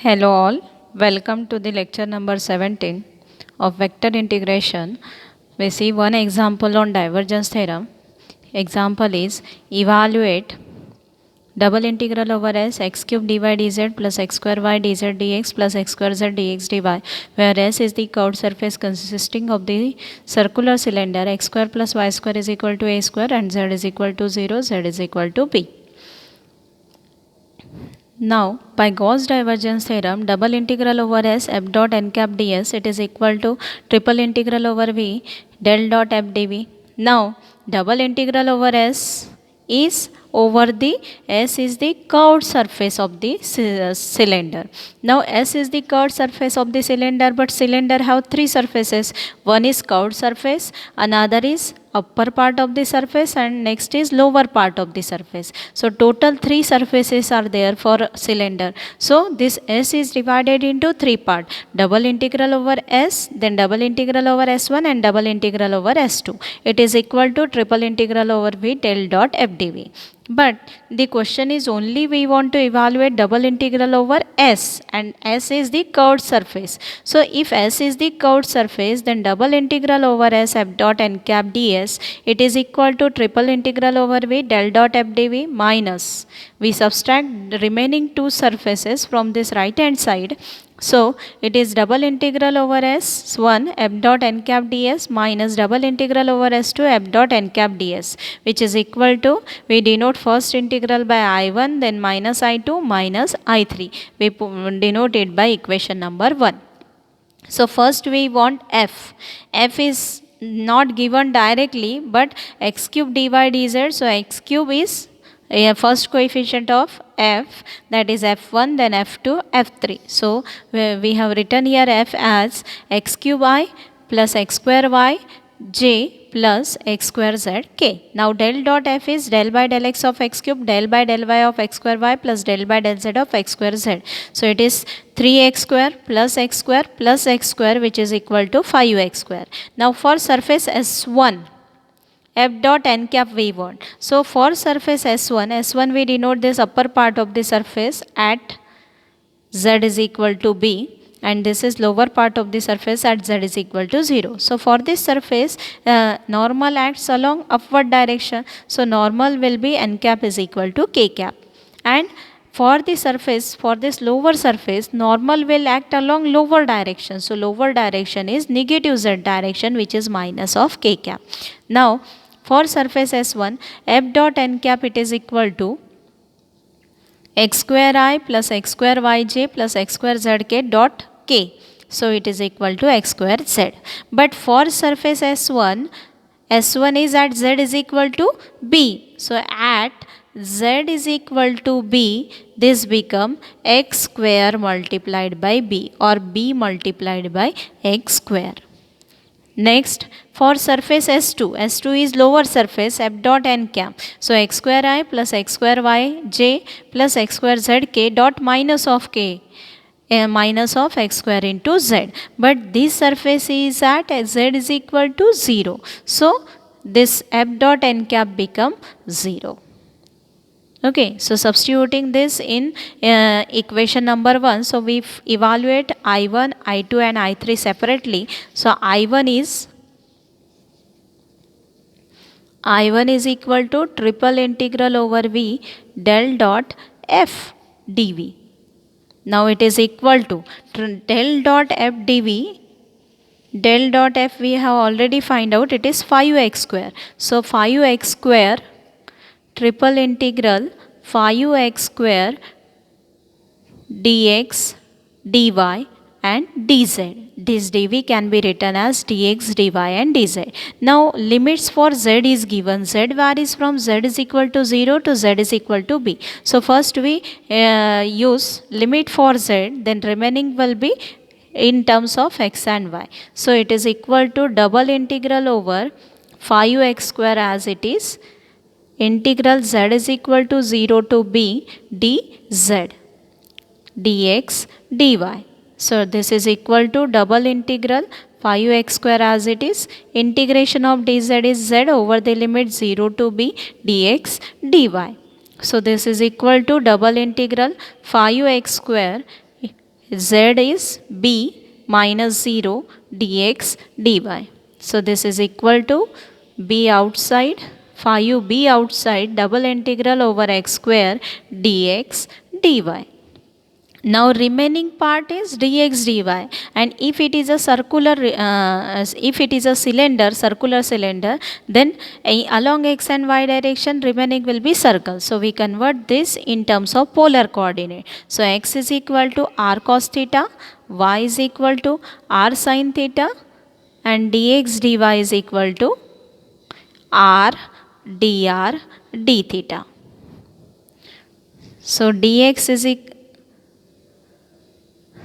Hello all, welcome to the lecture number 17 of vector integration. We see one example on divergence theorem. Example is evaluate double integral over s x cube dy dz plus x square y dz dx plus x square z dx dy, where s is the curved surface consisting of the circular cylinder. X square plus y square is equal to a square and z is equal to 0, z is equal to b. Now, by Gauss divergence theorem, double integral over s f dot n cap ds, it is equal to triple integral over v del dot f dv. Now, double integral over s is over the s is the curved surface of the cylinder. Now, s is the curved surface of the cylinder, but cylinder have three surfaces. One is curved surface, another is upper part of the surface, and next is lower part of the surface. So total three surfaces are there for cylinder. So this s is divided into three part: double integral over s, then double integral over s1 and double integral over s2. It is equal to triple integral over v del dot f dv. But the question is only we want to evaluate double integral over s, and s is the curved surface. So if s is the curved surface, then double integral over s f dot n cap ds, it is equal to triple integral over v del dot f dv minus, we subtract the remaining two surfaces from this right hand side. So it is double integral over s1 f dot n cap ds minus double integral over s2 f dot n cap ds, which is equal to, we denote first integral by I1, then minus I2 minus I3. We denote it by equation number 1. So first we want f. F is not given directly, but x cube dy dz. So x cube is first coefficient of f, that is f1, then f2, f3. So we have written here f as x cube I plus x square y j plus x square z k. Now del dot f is del by del x of x cube, del by del y of x square y plus del by del z of x square z. So it is 3x square plus x square which is equal to 5x square. Now for surface S1, f dot n cap we want. So for surface S1 we denote this upper part of the surface at z is equal to b, and this is lower part of the surface at z is equal to 0. So for this surface, normal acts along upward direction. So normal will be n cap is equal to k cap. And for the surface, for this lower surface, normal will act along lower direction. So lower direction is negative z direction, which is minus of k cap. Now for surface S1, f dot n cap it is equal to x square I plus x square yj plus x square zk dot k. So it is equal to x square z. But for surface S1 is at z is equal to b. So at z is equal to b, this become x square multiplied by b, or b multiplied by x square. Next, for surface S2 is lower surface f dot n cap. So x square I plus x square y j plus x square z k dot minus of k, minus of x square into z. But this surface is at z is equal to 0. So this f dot n cap become 0. Okay, so substituting this in equation number 1, so we evaluate I1, I2 and I3 separately. So I1 is equal to triple integral over v del dot f dv. Now it is equal to del dot f dv. Del dot f we have already find out, it is 5x square. So 5x square triple integral 5x square dx dy and dz. This dv can be written as dx dy and dz. Now limits for z is given. Z varies from z is equal to 0 to z is equal to b. So first we use limit for z, then remaining will be in terms of x and y. So it is equal to double integral over 5x square as it is, integral z is equal to 0 to b dz dx dy. So this is equal to double integral 5x square as it is, integration of dz is z over the limit 0 to b dx dy. So this is equal to double integral 5x square z is b minus 0 dx dy. So this is equal to b outside, phi u b outside, double integral over x square dx dy. Now remaining part is dx dy, and if it is a circular, if it is a cylinder, circular cylinder, then along x and y direction remaining will be circle. So we convert this in terms of polar coordinate. So x is equal to r cos theta, y is equal to r sin theta, and dx dy is equal to r dr d theta. So dx is equal,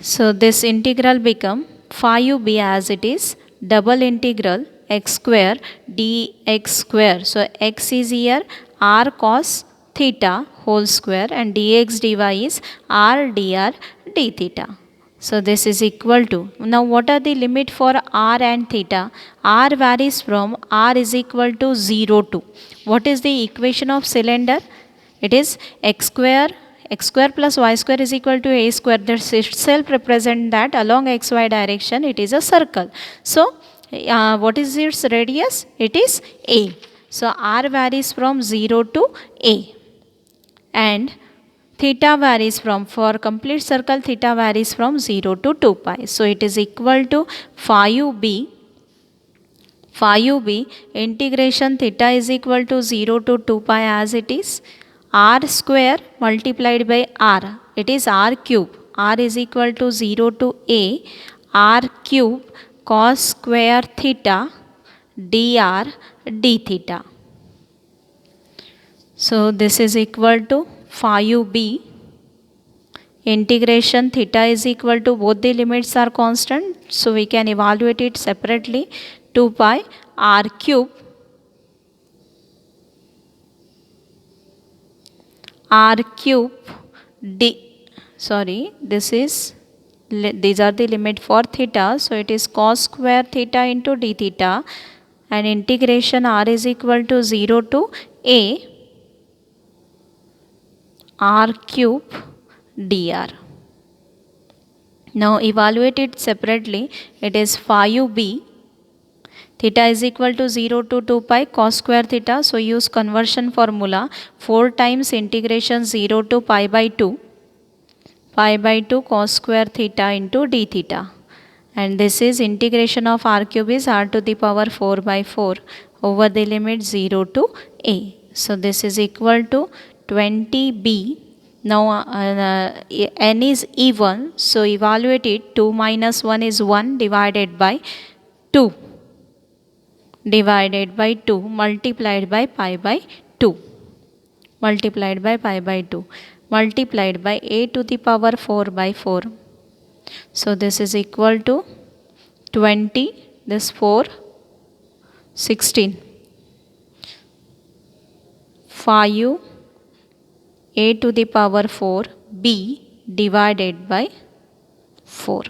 so this integral become phi u b as it is double integral x square dx square. So x is here r cos theta whole square, and dx dy is r dr d theta. So this is equal to, now what are the limit for r and theta? R varies from r is equal to 0 to, what is the equation of cylinder? It is x square plus y square is equal to a square. That itself represent that along xy direction it is a circle. So what is its radius? It is a. So r varies from 0 to a, and theta varies from, for complete circle theta varies from 0 to 2 pi. So it is equal to phi u b integration theta is equal to 0 to 2 pi as it is r square multiplied by r, it is r cube, r is equal to 0 to a, r cube cos square theta dr d theta. So this is equal to phi u b integration theta is equal to, both the limits are constant, so we can evaluate it separately, 2 pi r cube this is, these are the limit for theta, so it is cos square theta into d theta, and integration r is equal to 0 to a r cube dr. Now evaluate it separately, it is phi u b, theta is equal to 0 to 2 pi cos square theta, so use conversion formula, 4 times integration 0 to pi by 2 cos square theta into d theta, and this is integration of r cube is r to the power 4 by 4 over the limit 0 to a. So this is equal to 20b. Now n is even, so evaluate it, 2 minus 1 is 1 divided by 2 multiplied by pi by 2 multiplied by a to the power 4 by 4. So this is equal to 20, this 4, 16. Phi u a to the power 4 b divided by 4.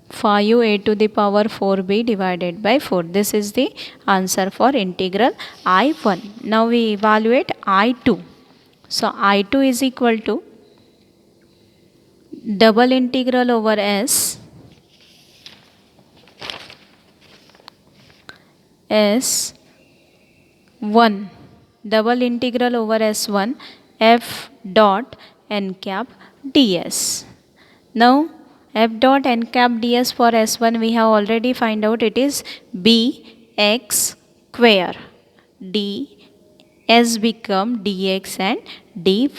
Phi u a to the power 4b divided by 4. This is the answer for integral I1. Now we evaluate I2. So I2 is equal to double integral over S1, double integral over S1 f dot n cap ds. Now f dot n cap ds for S1 we have already find out, it is bx square, ds become dx and dy.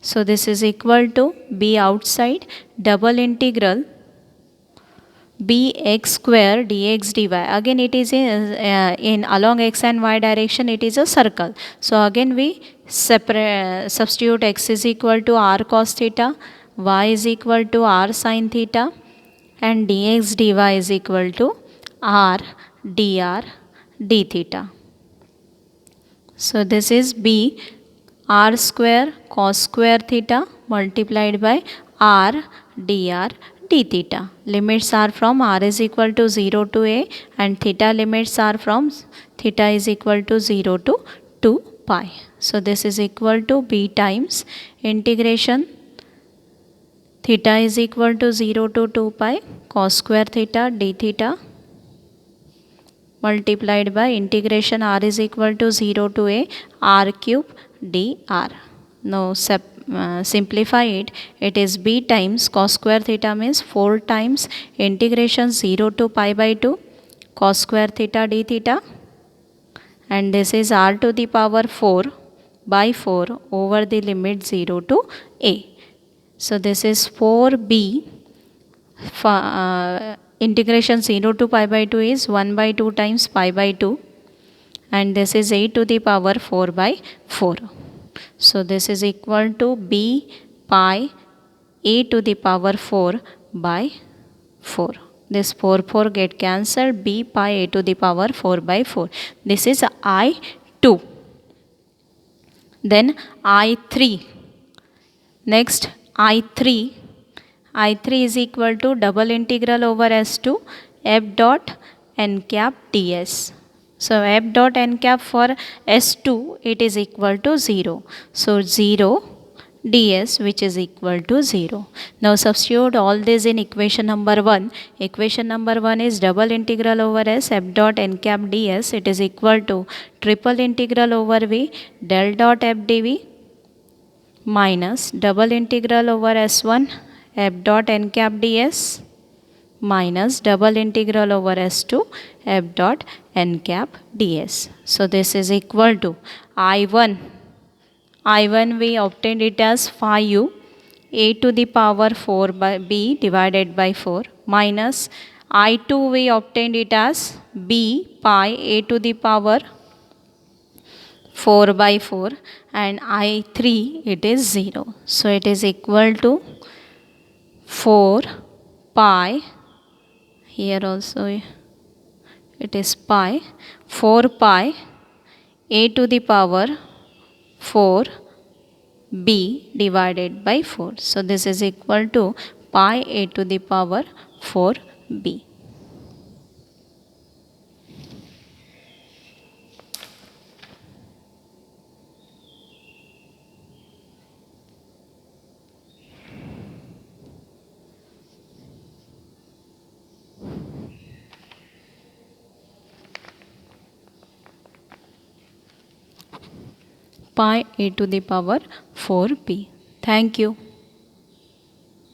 So this is equal to b outside, double integral bx square dx dy. Again it is in along x and y direction it is a circle. So again we substitute x is equal to r cos theta, y is equal to r sin theta, and dx dy is equal to r dr d theta. So this is b r square cos square theta multiplied by r dr d theta. Limits are from r is equal to 0 to a, and theta limits are from theta is equal to 0 to 2 pi. So this is equal to b times integration theta is equal to 0 to 2 pi cos square theta d theta multiplied by integration r is equal to 0 to a r cube dr. Now simplify it. It is b times cos square theta means 4 times integration 0 to pi by 2 cos square theta d theta, and this is r to the power 4 by 4 over the limit 0 to a. So this is 4b. Integration 0 to pi by 2 is 1 by 2 times pi by 2, and this is a to the power 4 by 4. So this is equal to b pi a to the power 4 by 4. This 4 get cancelled, b pi a to the power 4 by 4. This is I2. Then I3. Next I3. I3 is equal to double integral over S to f dot n cap ds. So f dot n cap for S2 it is equal to 0. So 0 ds which is equal to 0. Now substitute all this in equation number 1. Equation number 1 is double integral over S f dot n cap ds. It is equal to triple integral over V del dot f dv minus double integral over S1 f dot n cap ds minus double integral over S2 f dot n cap ds. So this is equal to I1 we obtained it as 5u a to the power 4 by b divided by 4 minus I2 we obtained it as b pi a to the power 4 by 4, and I3 it is 0. So it is equal to 4 pi, here also it is pi, 4 pi a to the power 4 b divided by 4. So this is equal to pi a to the power 4 b. Pi a to the power 4b. Thank you.